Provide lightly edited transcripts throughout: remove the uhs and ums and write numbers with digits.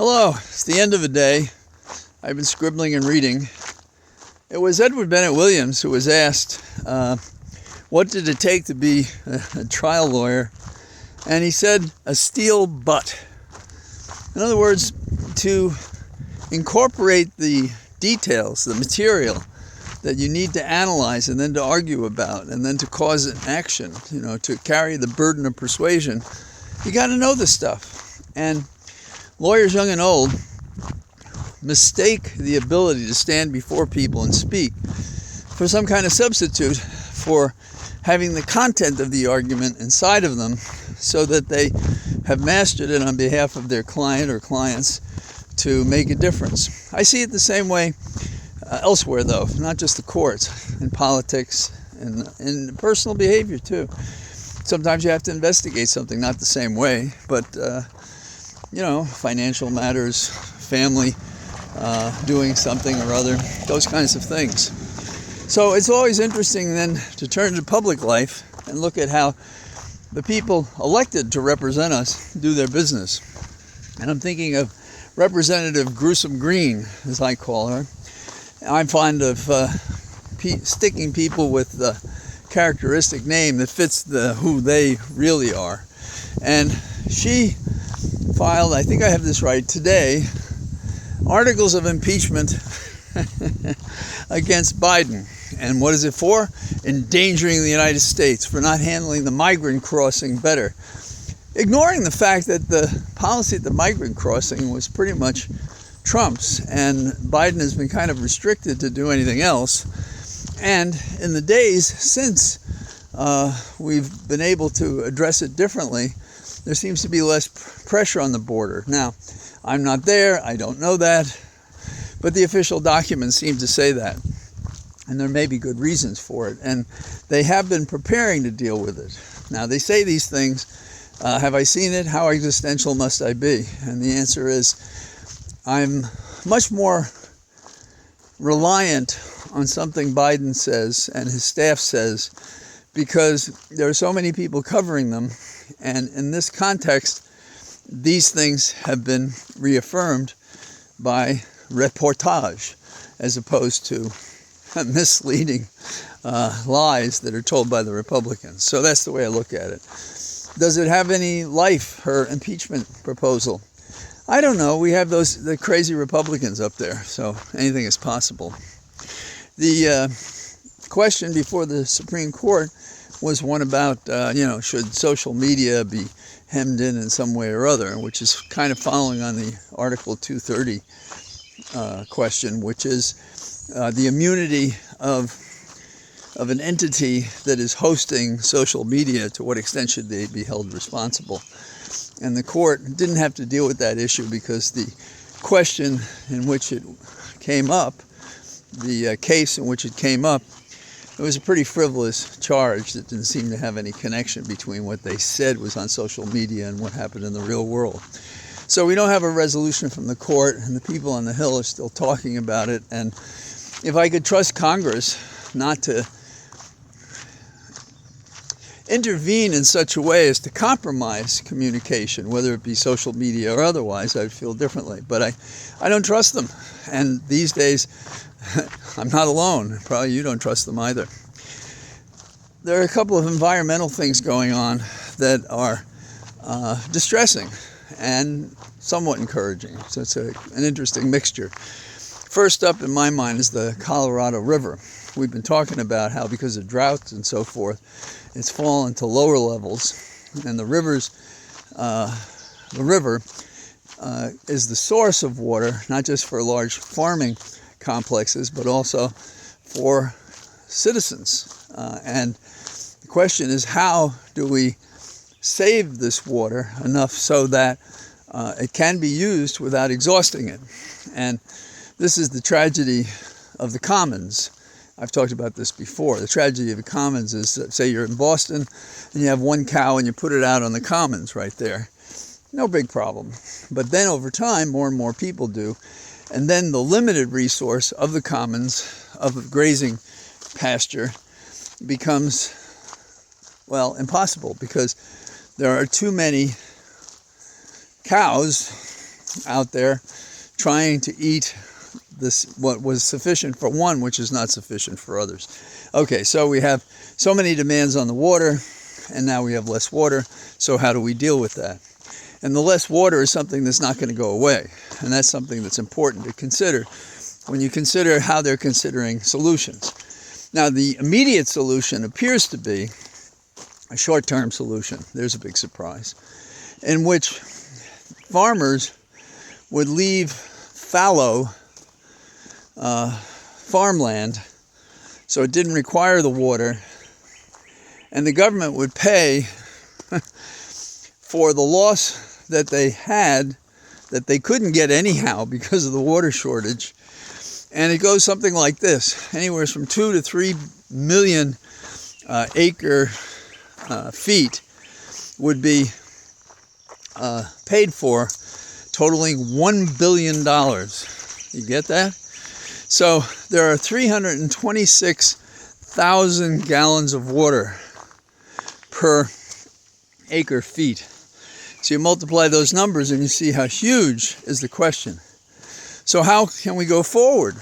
Hello, it's the end of the day. I've been scribbling and reading. It was Edward Bennett Williams who was asked, what did it take to be a trial lawyer? And he said, a steel butt. In other words, to incorporate the details, the material that you need to analyze and then to argue about and then to cause an action, to carry the burden of persuasion, you got to know this stuff. And lawyers young and old mistake the ability to stand before people and speak for some kind of substitute for having the content of the argument inside of them so that they have mastered it on behalf of their client or clients to make a difference. I see it the same way elsewhere, though, not just the courts, in politics, and in personal behavior, too. Sometimes you have to investigate something, not the same way, but financial matters, family, doing something or other, those kinds of things. So it's always interesting then to turn to public life and look at how the people elected to represent us do their business. And I'm thinking of Representative Gruesome Green, as I call her. I'm fond of sticking people with the characteristic name that fits who they really are. And she filed, I think I have this right, today, articles of impeachment against Biden. And what is it for? Endangering the United States, for not handling the migrant crossing better. Ignoring the fact that the policy at the migrant crossing was pretty much Trump's, and Biden has been kind of restricted to do anything else. And in the days since we've been able to address it differently, there seems to be less pressure on the border. Now, I'm not there, I don't know that, but the official documents seem to say that. And there may be good reasons for it. And they have been preparing to deal with it. Now, they say these things. Have I seen it? How existential must I be? And the answer is, I'm much more reliant on something Biden says and his staff says because there are so many people covering them. And in this context, these things have been reaffirmed by reportage as opposed to misleading lies that are told by the Republicans. So that's the way I look at it. Does it have any life, her impeachment proposal? I don't know. We have the crazy Republicans up there, so anything is possible. The question before the Supreme Court was one about, should social media be hemmed in some way or other, which is kind of following on the Article 230 question, which is the immunity of an entity that is hosting social media. To what extent should they be held responsible? And the court didn't have to deal with that issue because the question in which it came up, the case in which it came up, it was a pretty frivolous charge that didn't seem to have any connection between what they said was on social media and what happened in the real world. So we don't have a resolution from the court, and the people on the Hill are still talking about it. And if I could trust Congress not to intervene in such a way as to compromise communication, whether it be social media or otherwise, I'd feel differently. But I don't trust them. And these days, I'm not alone. Probably you don't trust them either. There are a couple of environmental things going on that are distressing and somewhat encouraging. So it's an interesting mixture. First up in my mind is the Colorado River. We've been talking about how because of droughts and so forth, it's fallen to lower levels, and the river is the source of water, not just for large farming complexes, but also for citizens. And the question is, how do we save this water enough so that it can be used without exhausting it? And this is the tragedy of the commons. I've talked about this before. The tragedy of the commons is, say you're in Boston and you have one cow and you put it out on the commons right there. No big problem. But then over time, more and more people do. And then the limited resource of the commons, of the grazing pasture, becomes, impossible because there are too many cows out there trying to eat this, what was sufficient for one, which is not sufficient for others. Okay, so we have so many demands on the water, and now we have less water. So how do we deal with that? And the less water is something that's not going to go away. And that's something that's important to consider when you consider how they're considering solutions. Now, the immediate solution appears to be a short-term solution. There's a big surprise, in which farmers would leave fallow farmland so it didn't require the water, and the government would pay for the loss that they had, that they couldn't get anyhow because of the water shortage. And it goes something like this: anywhere from 2 to 3 million acre feet would be paid for, totaling $1 billion. You get that? So there are 326,000 gallons of water per acre feet. So you multiply those numbers and you see how huge is the question. So how can we go forward?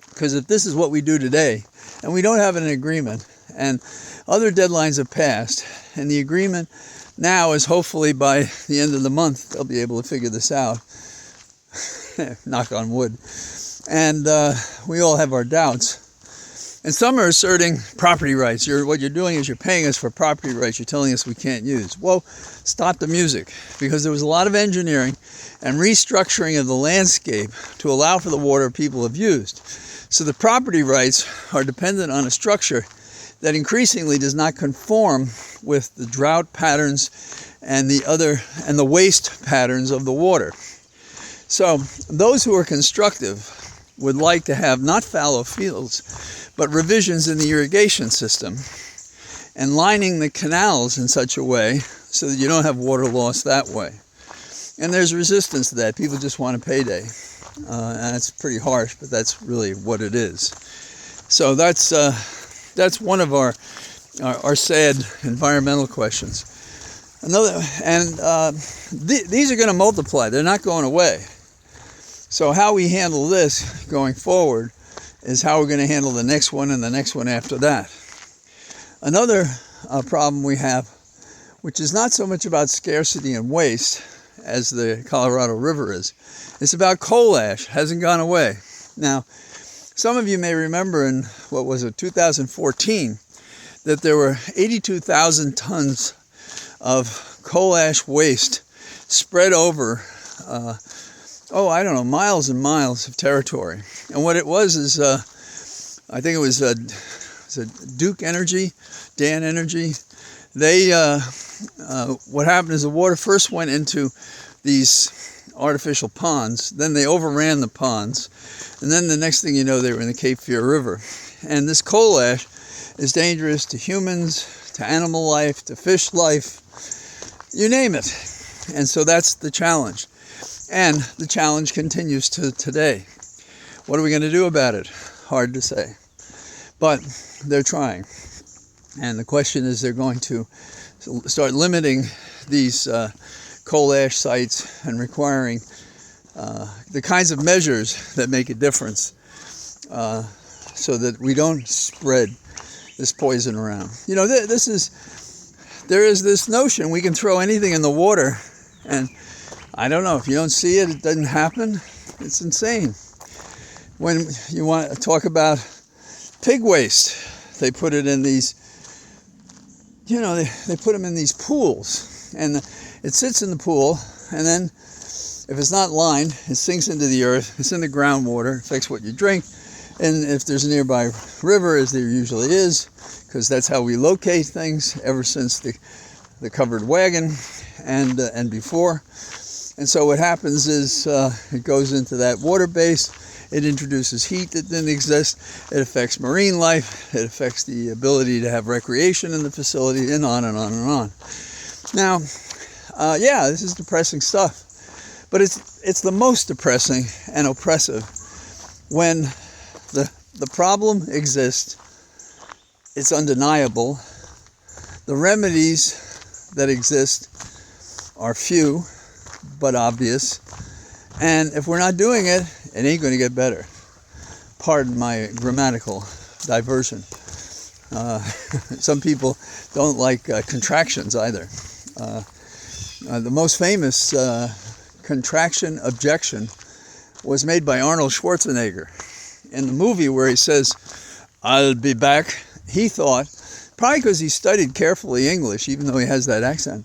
Because if this is what we do today, and we don't have an agreement, and other deadlines have passed, and the agreement now is hopefully by the end of the month, they'll be able to figure this out. Knock on wood. And we all have our doubts. And some are asserting property rights. What you're doing is you're paying us for property rights. You're telling us we can't use. Well, stop the music, because there was a lot of engineering and restructuring of the landscape to allow for the water people have used. So the property rights are dependent on a structure that increasingly does not conform with the drought patterns and the waste patterns of the water. So those who are constructive would like to have not fallow fields, but revisions in the irrigation system and lining the canals in such a way so that you don't have water loss that way. And there's resistance to that. People just want a payday. And it's pretty harsh, but that's really what it is. So that's one of our sad environmental questions. These are going to multiply. They're not going away. So how we handle this going forward is how we're going to handle the next one and the next one after that. Another problem we have, which is not so much about scarcity and waste as the Colorado River is, it's about coal ash. It hasn't gone away. Now, some of you may remember in, 2014, that there were 82,000 tons of coal ash waste spread over miles and miles of territory. And what it was is, I think it was Duke Energy, Dan Energy. They, what happened is the water first went into these artificial ponds, then they overran the ponds, and then the next thing you know, they were in the Cape Fear River. And this coal ash is dangerous to humans, to animal life, to fish life, you name it. And so that's the challenge. And the challenge continues to today. What are we going to do about it? Hard to say. But they're trying. And the question is, they're going to start limiting these coal ash sites and requiring the kinds of measures that make a difference so that we don't spread this poison around. You know, there is this notion we can throw anything in the water, and I don't know, if you don't see it, it doesn't happen. It's insane. When you want to talk about pig waste, they put it in these, they put them in these pools, and it sits in the pool, and then if it's not lined, it sinks into the earth. It's in the groundwater, affects what you drink. And if there's a nearby river, as there usually is, because that's how we locate things ever since the covered wagon and before. And so what happens is it goes into that water base. It introduces heat that didn't exist. It affects marine life. It affects the ability to have recreation in the facility, and on and on and on. Now, this is depressing stuff. But it's the most depressing and oppressive when the problem exists. It's undeniable. The remedies that exist are few, but obvious. And if we're not doing it, it ain't going to get better. Pardon my grammatical diversion. Some people don't like contractions either. The most famous contraction objection was made by Arnold Schwarzenegger. In the movie where he says, "I'll be back," he thought, probably because he studied carefully English, even though he has that accent,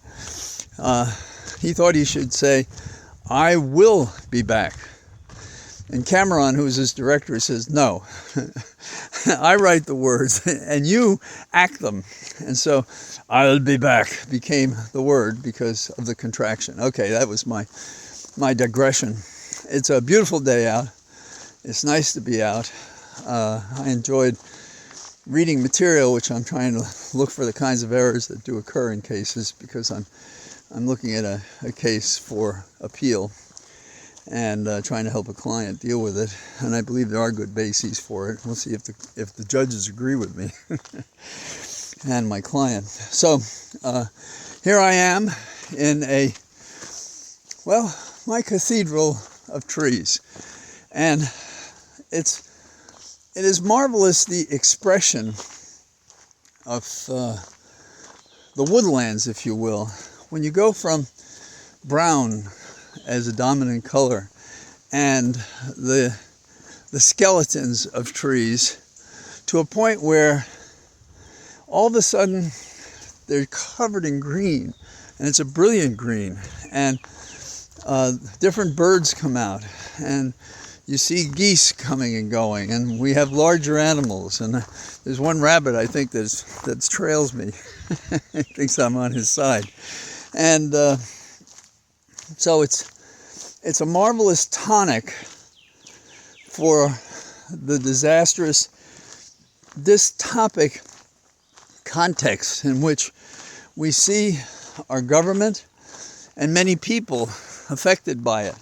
he thought he should say, "I will be back." And Cameron, who was his director, says, "No, I write the words and you act them." And so, "I'll be back" became the word because of the contraction. Okay, that was my digression. It's a beautiful day out. It's nice to be out. I enjoyed reading material, which I'm trying to look for the kinds of errors that do occur in cases, because I'm looking at a case for appeal and trying to help a client deal with it, and I believe there are good bases for it. We'll see if the judges agree with me and my client. So here I am in my Cathedral of Trees, and it is marvelous, the expression of the woodlands, if you will, when you go from brown as a dominant color and the skeletons of trees to a point where all of a sudden they're covered in green, and it's a brilliant green, and different birds come out, and you see geese coming and going, and we have larger animals, and there's one rabbit, I think, that trails me. He thinks I'm on his side. And so it's a marvelous tonic for the disastrous, dystopic context in which we see our government and many people affected by it.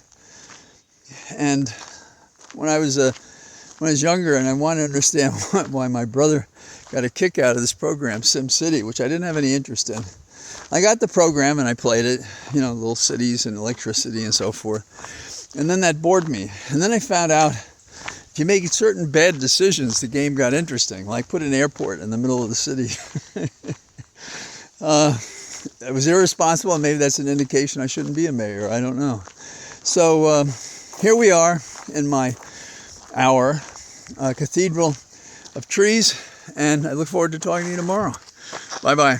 And when I was younger and I wanted to understand why my brother got a kick out of this program, SimCity, which I didn't have any interest in, I got the program and I played it, little cities and electricity and so forth. And then that bored me. And then I found out if you make certain bad decisions, the game got interesting. Like put an airport in the middle of the city. It was irresponsible, and maybe that's an indication I shouldn't be a mayor. I don't know. So here we are in our Cathedral of Trees, and I look forward to talking to you tomorrow. Bye-bye.